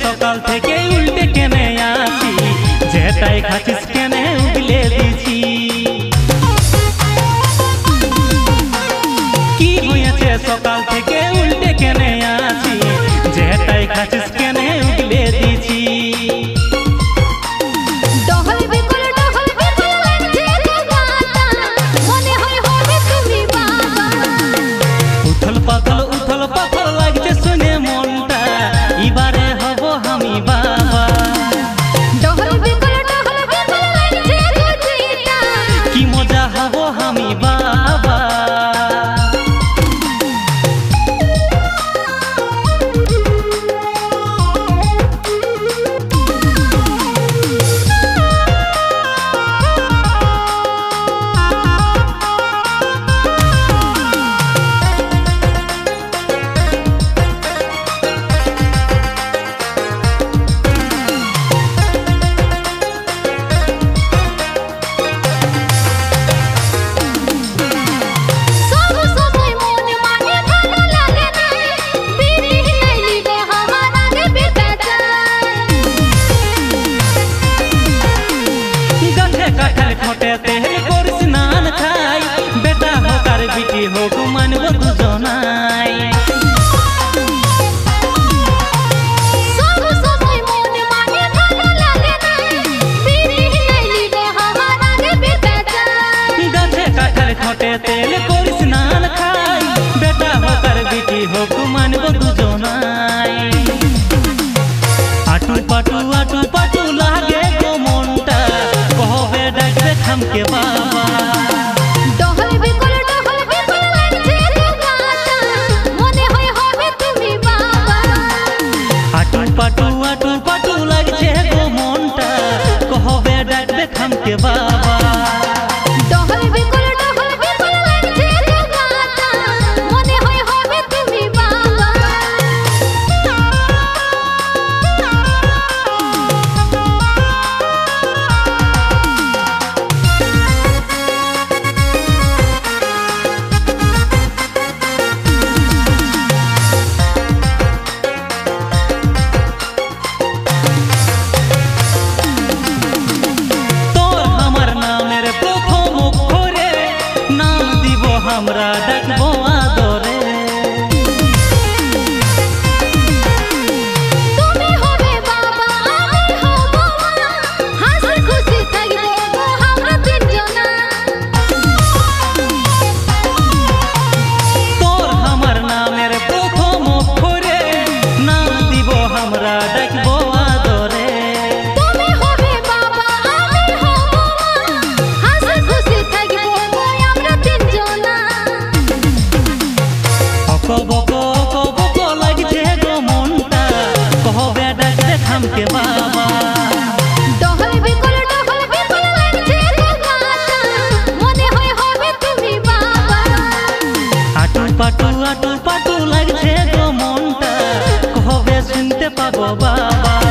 সকাল থেকে উল্টে কেনে আছি, যেটাই খাচ্ছিস কেনে উগলে দিছি। কি হয়েছে সকাল থেকে উল্টে কেনে আছি, যেটাই খাচ্ছিস কেনে উগলে দিছি। উথল পাথল লাগছে শুনে মনটা, এবারে হব আমি বাবা। কি মজা হব আমি বাবা। মানব দুজনাই গাছে কাঠার খটে তেল করি স্নান খাই, বেটা হোক আর বিটি হোক মানব দুজনাই। আটু পাটু লাগে গো মনটা, কবে ডাকবে খামকে বাবা। পাটু লাগছে গো মনটা, কবে ডাকবে খামকে বাবা। আমরা ডাকবো আদরে, তুমি হবে বাবা আমি হব মা, হাসি খুশি থাকবো আমরা তিনজনা। তোর আমার নামের প্রথম অক্ষরে নাম দিব আমরা ডাকবো আদরে। তুমি হবে বাবা আমি হব মা, হাসি খুশি থাকবো আমরা তিনজনা। কব লাগছে গো মনটা, কবে ডাকবে খামকে বাবা। ডহল বিকল লাগছে গো গাটা, মনে হয় হবে তুমি বাবা। আটু পাটু লাগছে গো মনটা, কবে শুনতে পাবো বাবা।